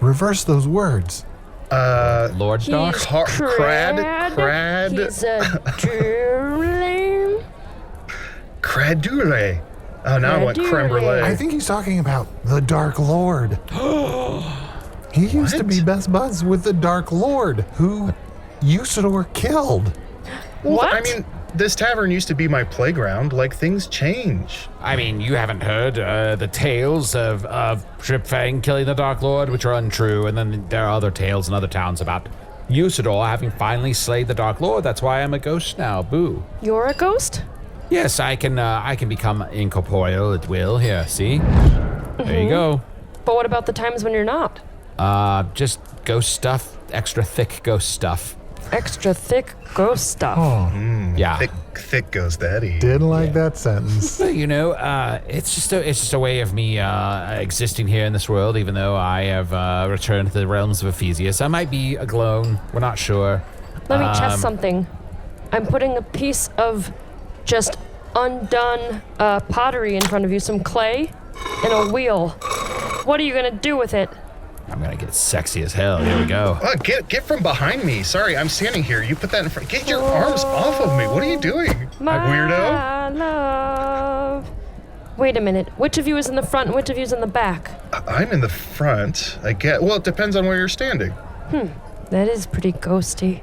C: reverse those words.
D: Lord
G: He's
D: Dark?
E: Crad?
G: He's a drooling.
E: Cradule. Oh, now I want creme brulee.
C: I think he's talking about the Dark Lord. He used to be best buds with the Dark Lord, who Usidore killed.
G: What?
E: I mean, this tavern used to be my playground. Like, things change.
D: I mean, you haven't heard the tales of Tripfang killing the Dark Lord, which are untrue, and then there are other tales in other towns about Usidore having finally slayed the Dark Lord. That's why I'm a ghost now. Boo.
G: You're a ghost?
D: Yes, I can become incorporeal at will. Here, see? There you go.
G: But what about the times when you're not?
D: Just ghost stuff, extra thick ghost stuff.
G: Extra thick ghost stuff.
D: Yeah.
E: Thick goes daddy.
C: Didn't like that sentence.
D: But, you know, it's just a way of me existing here in this world. Even though I have returned to the realms of Ephesius, I might be a clone. We're not sure.
G: Let me test something. I'm putting a piece of just undone pottery in front of you, some clay, and a wheel. What are you gonna do with it?
D: I'm gonna get sexy as hell. Here we go.
E: Get from behind me. Sorry, I'm standing here. You put that in front. Get your arms off of me. What are you doing?
G: My
E: Weirdo?
G: love. Wait a minute. Which of you is in the front and which of you is in the back?
E: I'm in the front. I get. Well, it depends on where you're standing.
G: That is pretty ghosty.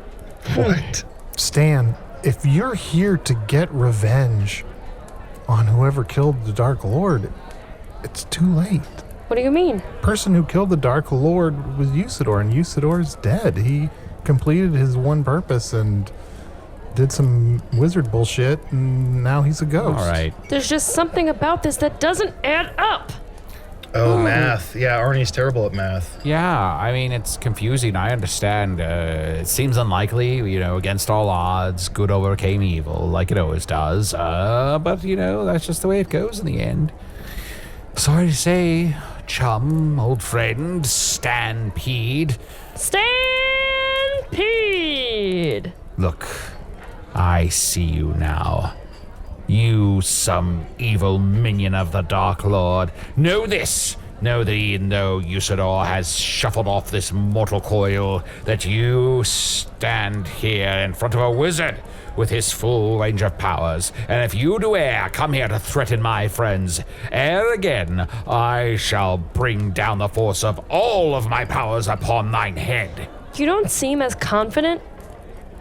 E: What?
C: Stan, if you're here to get revenge on whoever killed the Dark Lord, it's too late.
G: What do you mean?
C: Person who killed the Dark Lord was Usidore, and Usidore's dead. He completed his one purpose and did some wizard bullshit, and now he's a ghost.
D: All right.
G: There's just something about this that doesn't add up.
E: Oh, math. Yeah, Arnie's terrible at math.
D: Yeah, I mean, it's confusing. I understand. It seems unlikely, against all odds, good overcame evil, like it always does. But, that's just the way it goes in the end. Sorry to say, chum, old friend, Pede.
G: Pede!
D: Look, I see you now. You, some evil minion of the Dark Lord, know this. Know that even though Usidore has shuffled off this mortal coil, that you stand here in front of a wizard with his full range of powers. And if you do come here to threaten my friends, again, I shall bring down the force of all of my powers upon thine head.
G: You don't seem as confident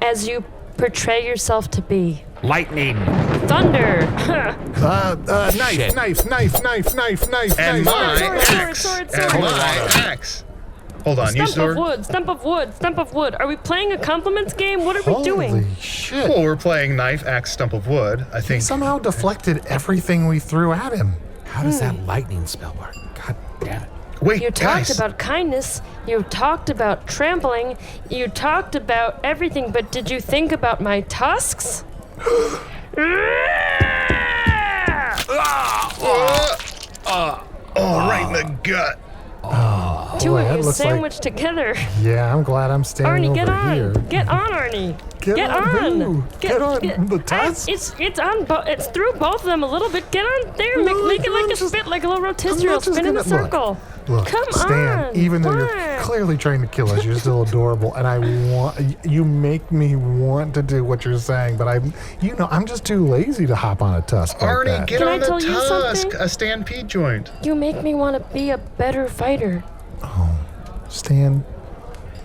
G: as you portray yourself to be.
D: Lightning.
G: Thunder.
C: Knife.
E: And my
G: Sword.
E: And my axe. Hold on,
G: Stump of wood. Are we playing a compliments game? What are we doing?
C: Holy shit.
E: Well, we're playing knife, axe, stump of wood, I
C: He
E: think.
C: somehow deflected everything we threw at him.
D: How does that lightning spell work? God damn it.
E: Wait,
G: You talked
E: guys.
G: about kindness, you talked about trampling, you talked about everything, but did you think about my tusks?
E: Right in the gut.
G: Two
C: boy,
G: of
C: that
G: you
C: looks like-
G: sandwiched together.
C: Yeah, I'm glad I'm standing
G: Arnie, get
C: over
G: on.
C: here.
G: Get on, Arnie.
C: Get on who? Get on the
G: I-
C: tusk?
G: It's on. It's through both of them a little bit. Get on there.
C: No,
G: Make it like
C: I'm
G: a
C: just-
G: spit, like a little
C: I'm
G: rotisserie.
C: not just
G: Spin in a
C: gonna-
G: circle.
C: Look,
G: Come
C: Stan,
G: on.
C: even though you're
G: What?
C: clearly trying to kill us, you're still adorable, and you make me want to do what you're saying, but I'm just too lazy to hop on a tusk like
E: Arnie,
C: that.
E: get
G: Can I
E: on the
G: tell you
E: tusk.
G: something?
E: A stampede joint.
G: You make me want to be a better fighter.
C: Stan,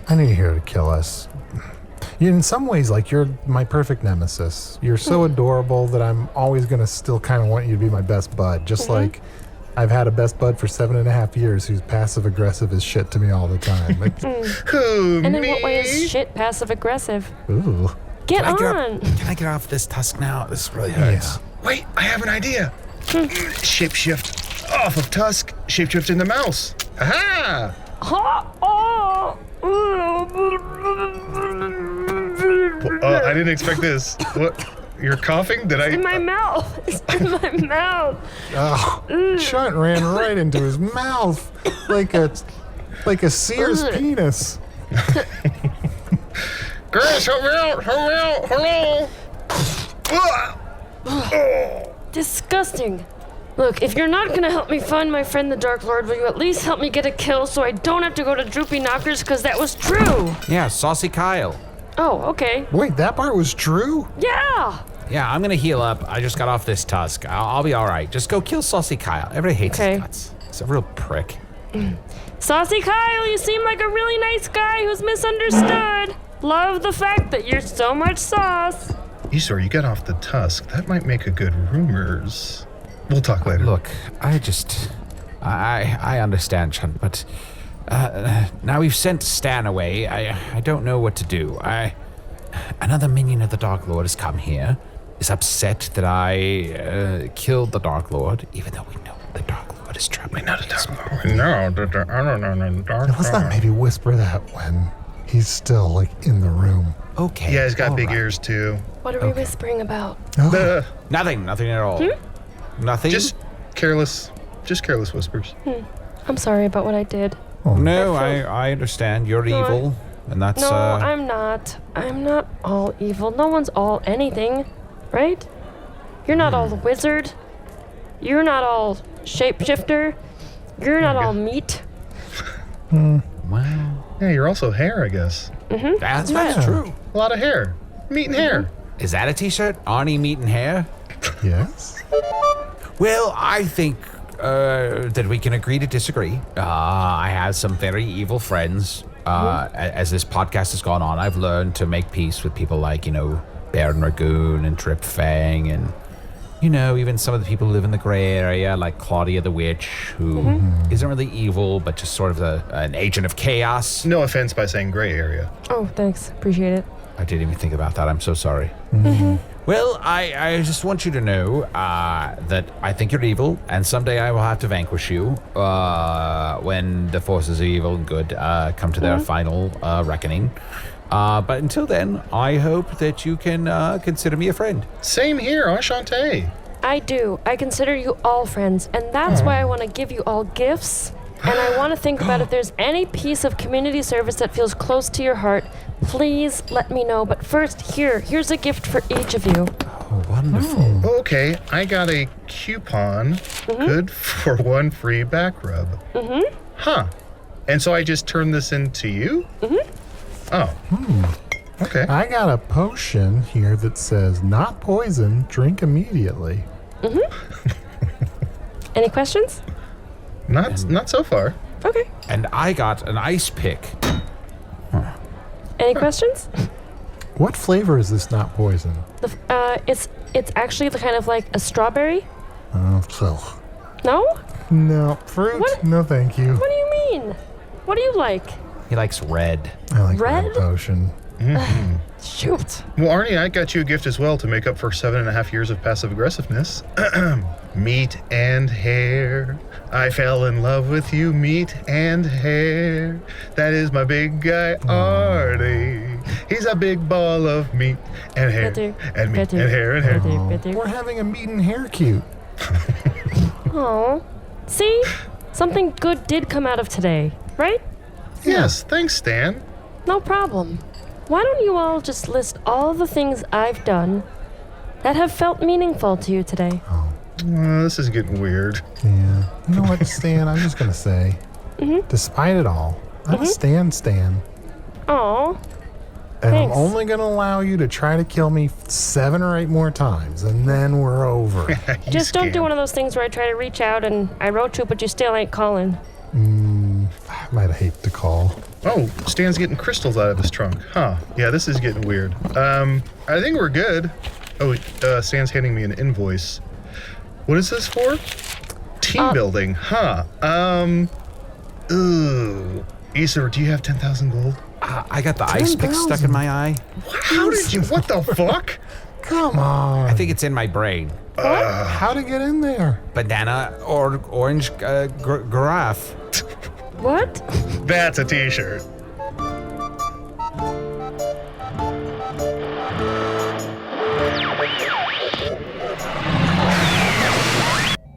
C: I know you're here to kill us. In some ways, you're my perfect nemesis. You're so adorable that I'm always going to still kind of want you to be my best bud. Just like I've had a best bud for 7.5 years who's passive aggressive as shit to me all the time.
E: Who,
G: And in
E: me?
G: what way is shit passive aggressive?
C: Ooh.
G: Get
D: Can
G: on.
D: I get off this tusk now? This really hurts.
E: Wait, I have an idea. Shapeshift off of tusk. Shapeshift in the mouse. Aha! I didn't expect this. What? You're coughing? Did I?
G: In my mouth. It's in my mouth.
C: Chunt ran right into his mouth like a seer's penis.
E: Grace, help me out! Help me out! Hello!
G: Disgusting. Look, if you're not gonna help me find my friend the Dark Lord, will you at least help me get a kill so I don't have to go to Droopy Knockers? Because that was true.
D: Yeah, Saucy Kyle.
G: Oh, okay.
C: Wait, that part was true?
G: Yeah.
D: Yeah, I'm gonna heal up. I just got off this tusk. I'll be all right. Just go kill Saucy Kyle. Everybody hates
G: Okay.
D: his guts. He's a real prick.
G: Saucy Kyle, you seem like a really nice guy who's misunderstood. Love the fact that you're so much sauce.
E: Usidore, you got off the tusk. That might make a good rumors. We'll talk later.
D: Look, I understand, Chunt, but now we've sent Stan away. I don't know what to do. Another minion of the Dark Lord has come here, is upset that I killed the Dark Lord, even though we know the Dark Lord is trapped.
E: Not a Dark Lord. No, I don't know. Dark
C: Let's not maybe whisper that when he's still in the room.
D: Okay.
E: Yeah, he's got
D: all
E: big
D: right.
E: ears too.
G: What are we whispering about?
D: Nothing at all. Nothing?
E: Just careless whispers.
G: I'm sorry about what I did.
D: No, I understand. You're
G: No,
D: evil, and that's
G: No, I'm not. I'm not all evil. No one's all anything, right? You're not all the wizard. You're not all shapeshifter. You're not all meat.
D: Wow.
E: Yeah, you're also hair, I guess.
D: That's
C: Yeah.
D: true.
E: A lot of hair. Meat and hair.
D: Is that a t-shirt? Arnie, meat, and hair?
C: Yes?
D: Well, I think that we can agree to disagree. I have some very evil friends. As this podcast has gone on, I've learned to make peace with people like, Baron Ragoon and Drip Fang and, even some of the people who live in the gray area, like Claudia the Witch, who isn't really evil, but just sort of an agent of chaos.
E: No offense by saying gray area.
G: Oh, thanks. Appreciate it.
D: I didn't even think about that. I'm so sorry. Well, I just want you to know that I think you're evil, and someday I will have to vanquish you when the forces of evil and good come to their final reckoning. But until then, I hope that you can consider me a friend.
E: Same here, enchanté.
G: I do. I consider you all friends, and that's why I want to give you all gifts. And I want to think about if there's any piece of community service that feels close to your heart. Please let me know. But first, here's a gift for each of you.
D: Oh, wonderful.
E: Okay, I got a coupon good for 1 free back rub. Huh. And so I just turn this into you? Oh. Okay.
C: I got a potion here that says, not poison, drink immediately.
G: Any questions?
E: Not so far.
G: Okay.
D: And I got an ice pick.
G: Any questions?
C: What flavor is this not poison?
G: It's actually the kind of like a strawberry.
C: Oh, so.
G: No?
C: No. Fruit?
G: What?
C: No, thank you.
G: What do you mean? What do you like?
D: He likes red.
C: I like
G: Red?
C: red potion.
G: Shoot.
E: Well, Arnie, I got you a gift as well to make up for 7.5 years of passive aggressiveness. Meat and hair. I fell in love with you, meat and hair. That is my big guy, Arnie. He's a big ball of meat and hair. And meat and hair and hair.
C: We're having a meat and hair cute.
G: Oh. See? Something good did come out of today, right?
E: Yes, thanks, Stan.
G: No problem. Why don't you all just list all the things I've done that have felt meaningful to you today?
E: This is getting weird.
C: Yeah. You know what, Stan? I'm just going to say, despite it all, I'm a Stan.
G: Aw.
C: And
G: Thanks.
C: I'm only going to allow you to try to kill me 7 or 8 more times, and then we're over.
G: Just don't do one of those things where I try to reach out and I wrote you, but you still ain't calling.
C: I might hate to call.
E: Oh, Stan's getting crystals out of his trunk. Huh. Yeah, this is getting weird. I think we're good. Oh, Stan's handing me an invoice. What is this for? Team building. Huh. Usidore, do you have 10,000 gold?
D: I got the ice pick stuck in my eye.
E: How did you? What the fuck?
C: Come on.
D: I think it's in my brain.
C: How'd it get in there?
D: Banana or orange giraffe.
G: What?
E: That's a t-shirt.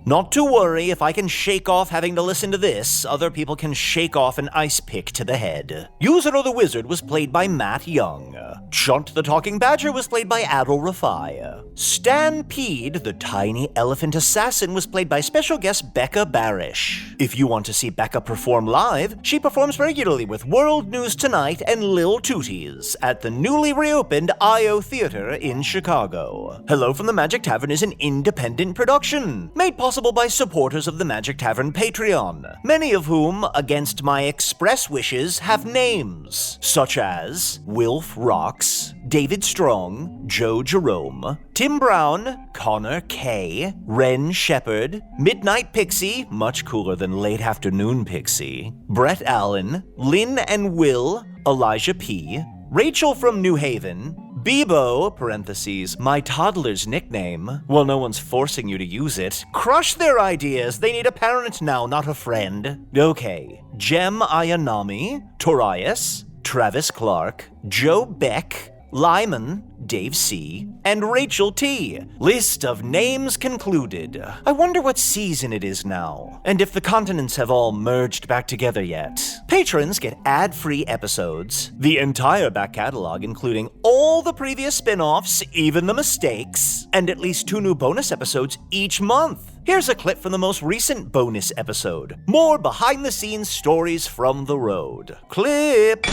B: Not to worry, if I can shake off having to listen to this, other people can shake off an ice pick to the head. Usidore the Wizard was played by Matt Young. Chunt the Talking Badger was played by Adal Rifai. Stan Pede, the Tiny Elephant Assassin, was played by special guest Becca Barish. If you want to see Becca perform live, she performs regularly with World News Tonight and Lil Tooties at the newly reopened IO Theater in Chicago. Hello from the Magic Tavern is an independent production, made possible by supporters of the Magic Tavern Patreon, many of whom, against my express wishes, have names, such as Wilf Rocks, David Strong, Joe Jerome, Tim Brown, Connor K, Ren Shepherd, Midnight Pixie, much cooler than Late Afternoon Pixie, Brett Allen, Lynn and Will, Elijah P, Rachel from New Haven, Bebo, parentheses, my toddler's nickname. Well, no one's forcing you to use it. Crush their ideas. They need a parent now, not a friend. Okay. Jem Ayanami, Torias, Travis Clark, Joe Beck, Lyman, Dave C., and Rachel T. List of names concluded. I wonder what season it is now, and if the continents have all merged back together yet. Patrons get ad-free episodes, the entire back catalog including all the previous spin-offs, even the mistakes, and at least 2 new bonus episodes each month. Here's a clip from the most recent bonus episode. More behind-the-scenes stories from the road. Clip!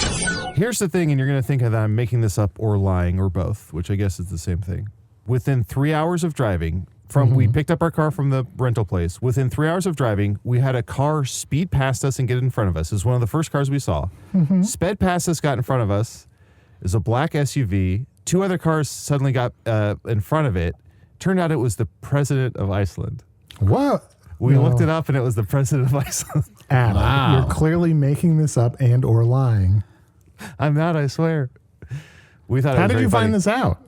I: Here's the thing, and you're going to think that I'm making this up or lying or both, which I guess is the same thing. Within 3 hours of driving, we picked up our car from the rental place. Within 3 hours of driving, we had a car speed past us and get in front of us. It was one of the first cars we saw. Sped past us, got in front of us. It was a black SUV. 2 other cars suddenly got in front of it. Turned out it was the president of Iceland.
C: What?
I: We looked it up, and it was the president of Iceland.
C: Adam, you're clearly making this up and or lying.
I: I'm not, I swear. We thought.
C: How did you find this out?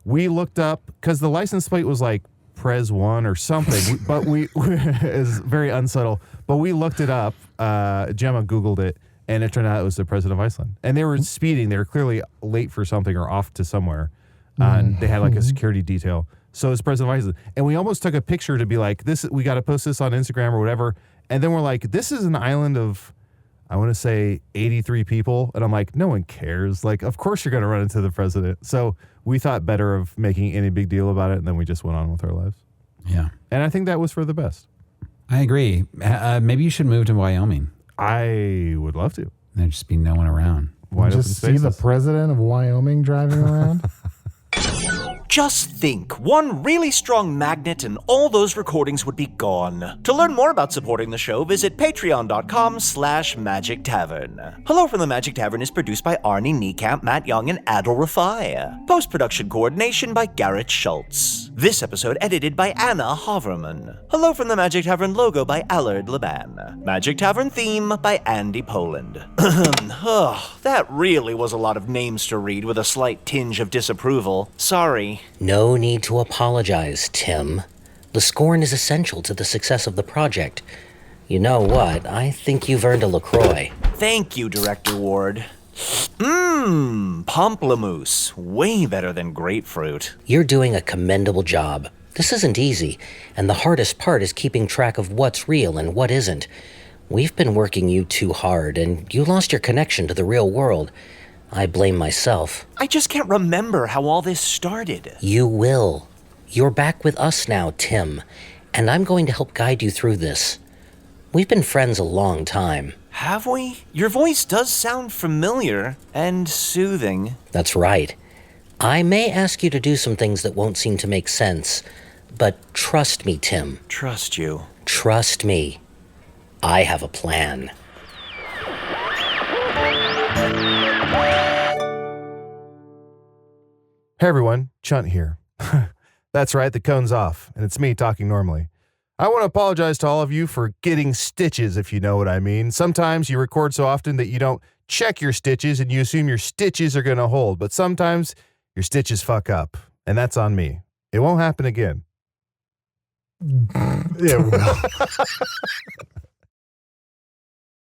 I: We looked up, because the license plate was like Prez 1 or something, but we is very unsubtle. But we looked it up. Gemma Googled it, and it turned out it was the president of Iceland. And they were speeding. They were clearly late for something or off to somewhere. And they had like a security detail. So it's president of Iceland. And we almost took a picture to be like, this. We got to post this on Instagram or whatever. And then we're like, this is an island of, I want to say 83 people. And I'm like, no one cares. Like, of course you're going to run into the president. So we thought better of making any big deal about it. And then we just went on with our lives.
D: Yeah.
I: And I think that was for the best.
D: I agree. Maybe you should move to Wyoming.
I: I would love to.
D: There'd just be no one around.
I: Wide open
C: Just see the
I: spaces.
C: president of Wyoming driving around.
B: Just think, one really strong magnet and all those recordings would be gone. To learn more about supporting the show, visit patreon.com/Magic Tavern. Hello from the Magic Tavern is produced by Arnie, Niekamp, Matt Young, and Adal Rifai. Post-production coordination by Garrett Schultz. This episode edited by Anna Havermann. Hello from the Magic Tavern logo by Allard Laban. Magic Tavern theme by Andy Poland. That really was a lot of names to read with a slight tinge of disapproval. Sorry.
A: No need to apologize, Tim. The scorn is essential to the success of the project. You know what? I think you've earned a LaCroix.
B: Thank you, Director Ward. Pamplemousse. Way better than grapefruit.
A: You're doing a commendable job. This isn't easy, and the hardest part is keeping track of what's real and what isn't. We've been working you too hard, and you lost your connection to the real world. I blame myself.
B: I just can't remember how all this started.
A: You will. You're back with us now, Tim, and I'm going to help guide you through this. We've been friends a long time.
B: Have we? Your voice does sound familiar and soothing.
A: That's right. I may ask you to do some things that won't seem to make sense, but trust me, Tim.
B: Trust you.
A: Trust me. I have a plan.
I: Hey everyone, Chunt here. That's right, the cone's off, and it's me talking normally. I want to apologize to all of you for getting stitches, if you know what I mean. Sometimes you record so often that you don't check your stitches and you assume your stitches are going to hold, but sometimes your stitches fuck up, and that's on me. It won't happen again.
C: It will.